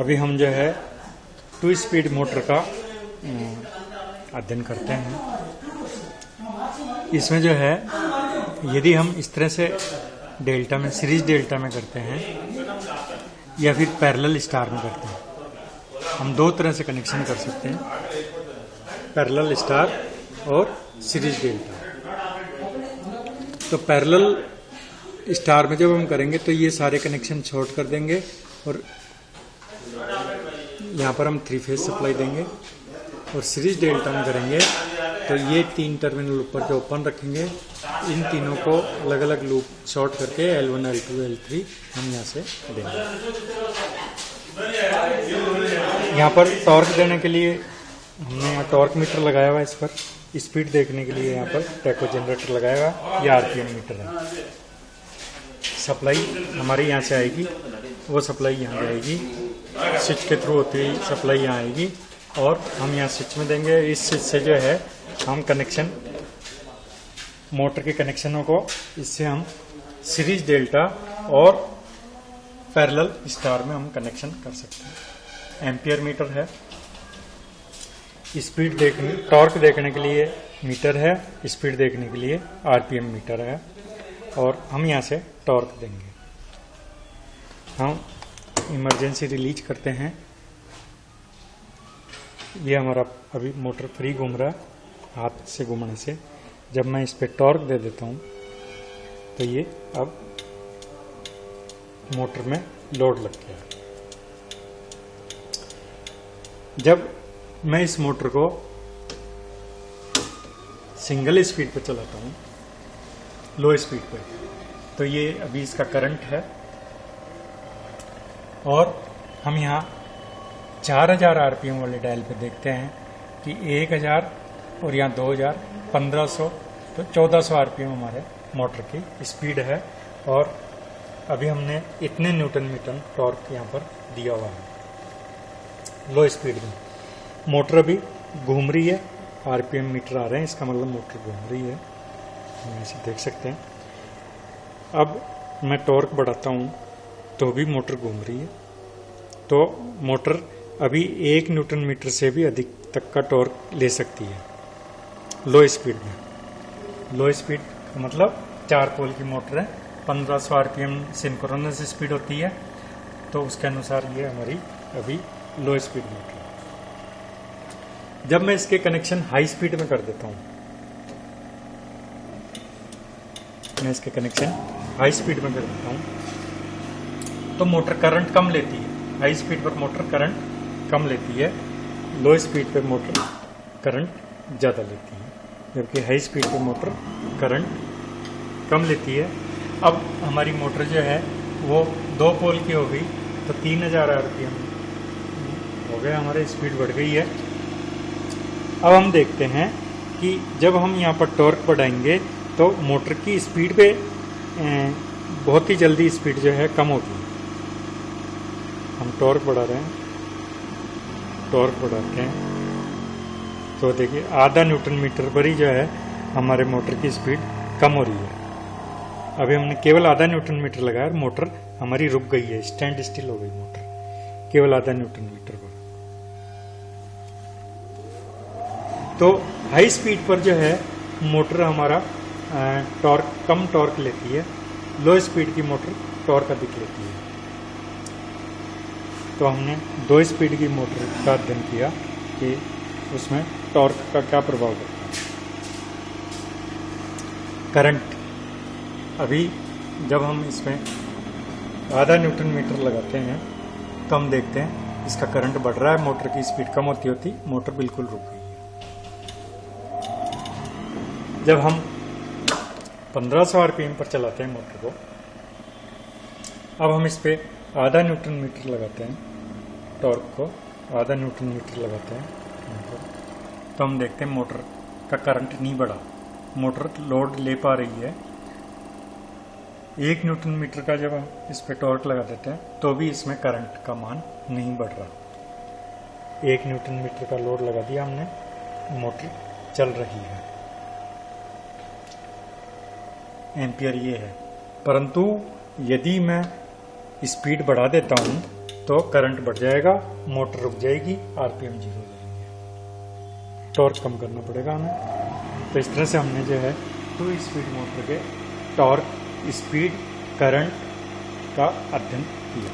अभी हम जो है 2 स्पीड मोटर का अध्ययन करते हैं। इसमें जो है यदि हम इस तरह से डेल्टा में, सीरीज डेल्टा में करते हैं या फिर पैरेलल स्टार में करते हैं, हम 2 तरह से कनेक्शन कर सकते हैं, पैरेलल स्टार और सीरीज डेल्टा। तो पैरेलल स्टार में जब हम करेंगे तो ये सारे कनेक्शन शॉर्ट कर देंगे और यहाँ पर हम 3 फेज सप्लाई देंगे। और सीरीज डेल्टा में करेंगे तो ये 3 टर्मिनल ऊपर जो ओपन रखेंगे, इन तीनों को अलग अलग लूप शॉर्ट करके L1, L2, L3 हम यहाँ से देंगे। यहाँ पर टॉर्क देने के लिए हमने यहाँ टॉर्क मीटर लगाया हुआ है। इस पर स्पीड देखने के लिए यहाँ पर टैको जनरेटर लगाया हुआ है। ये RPM मीटर है। सप्लाई हमारी यहाँ से आएगी, वो सप्लाई यहाँ जाएगी, स्विच के थ्रू होती हुई सप्लाई यहाँ आएगी और हम यहाँ स्विच में देंगे। इस स्विच से जो है हम कनेक्शन, मोटर के कनेक्शनों को इससे हम सीरीज डेल्टा और पैरेलल स्टार में हम कनेक्शन कर सकते हैं। एम्पियर मीटर है। स्पीड देखने, टॉर्क देखने के लिए मीटर है, स्पीड देखने के लिए RPM मीटर है। और हम यहाँ से टॉर्क देंगे। हम इमरजेंसी रिलीज करते हैं। ये हमारा अभी मोटर फ्री घूम रहा है हाथ से घूमने से। जब मैं इस पे टॉर्क दे देता हूँ तो ये अब मोटर में लोड लग गया। जब मैं इस मोटर को सिंगल स्पीड पे चलाता हूँ, लो स्पीड पे, तो ये अभी इसका करंट है और हम यहाँ 4000 RPM वाले डायल पे देखते हैं कि 1000 और यहाँ 2000, 1500, तो 1400 RPM हमारे मोटर की स्पीड है। और अभी हमने इतने न्यूटन मीटर टॉर्क यहाँ पर दिया हुआ है लो स्पीड में। मोटर अभी घूम रही है, RPM मीटर आ रहे हैं, इसका मतलब मोटर घूम रही है, हम ऐसे देख सकते हैं। अब मैं टॉर्क बढ़ाता हूँ तो भी मोटर घूम रही है। तो मोटर अभी 1 न्यूटन मीटर से भी अधिक तक का टॉर्क ले सकती है लो स्पीड में। लो स्पीड का मतलब 4 पोल की मोटर है, 1500 RPM सिंक्रोनस स्पीड होती है, तो उसके अनुसार ये हमारी अभी लो स्पीड मोटर है। जब मैं इसके कनेक्शन हाई स्पीड में कर देता हूँ, मैं इसके कनेक्शन हाई स्पीड में कर देता हूँ तो मोटर करंट कम लेती है। हाई स्पीड पर मोटर करंट कम लेती है, लो स्पीड पे मोटर करंट ज़्यादा लेती है, जबकि हाई स्पीड पे मोटर करंट कम लेती है। अब हमारी मोटर जो है वो 2 पोल की हो गई तो 3000 RPM हो गया, हमारी स्पीड बढ़ गई है। अब हम देखते हैं कि जब हम यहाँ पर टॉर्क बढ़ाएंगे तो मोटर की स्पीड पे बहुत ही जल्दी स्पीड जो है कम होगी। हम टॉर्क बढ़ा रहे हैं, टॉर्क बढ़ाते हैं तो देखिए आधा न्यूटन मीटर पर ही जो है हमारे मोटर की स्पीड कम हो रही है। अभी हमने केवल आधा न्यूटन मीटर लगाया, मोटर हमारी रुक गई है, स्टैंड स्टिल हो गई मोटर केवल आधा न्यूटन मीटर पर। तो हाई स्पीड पर जो है मोटर हमारा टॉर्क, कम टॉर्क लेती है, लो स्पीड की मोटर टॉर्क अधिक लेती है। तो हमने 2 स्पीड की मोटर का अध्ययन किया कि उसमें टॉर्क का क्या प्रभाव पड़ता है। करंट, अभी जब हम इसमें आधा न्यूटन मीटर लगाते हैं तो हम देखते हैं इसका करंट बढ़ रहा है, मोटर की स्पीड कम होती होती मोटर बिल्कुल रुक गई है। जब हम 1500 RPM पर चलाते हैं मोटर को, अब हम इस पे आधा न्यूटन मीटर लगाते हैं, टॉर्क को आधा न्यूटन मीटर लगाते हैं तो हम देखते हैं मोटर का करंट नहीं बढ़ा, मोटर लोड ले पा रही है। 1 न्यूटन मीटर का जब हम इस पे टॉर्क लगा देते हैं तो भी इसमें करंट का मान नहीं बढ़ रहा। 1 न्यूटन मीटर का लोड लगा दिया हमने, मोटर चल रही है। एम्पियर ये है। परंतु यदि मैं स्पीड बढ़ा देता हूँ तो करंट बढ़ जाएगा, मोटर रुक जाएगी, आरपीएम 0 हो जाएंगे, टॉर्क कम करना पड़ेगा हमें। तो इस तरह से हमने जो है 2 स्पीड मोटर के टॉर्क, स्पीड, करंट का अध्ययन किया।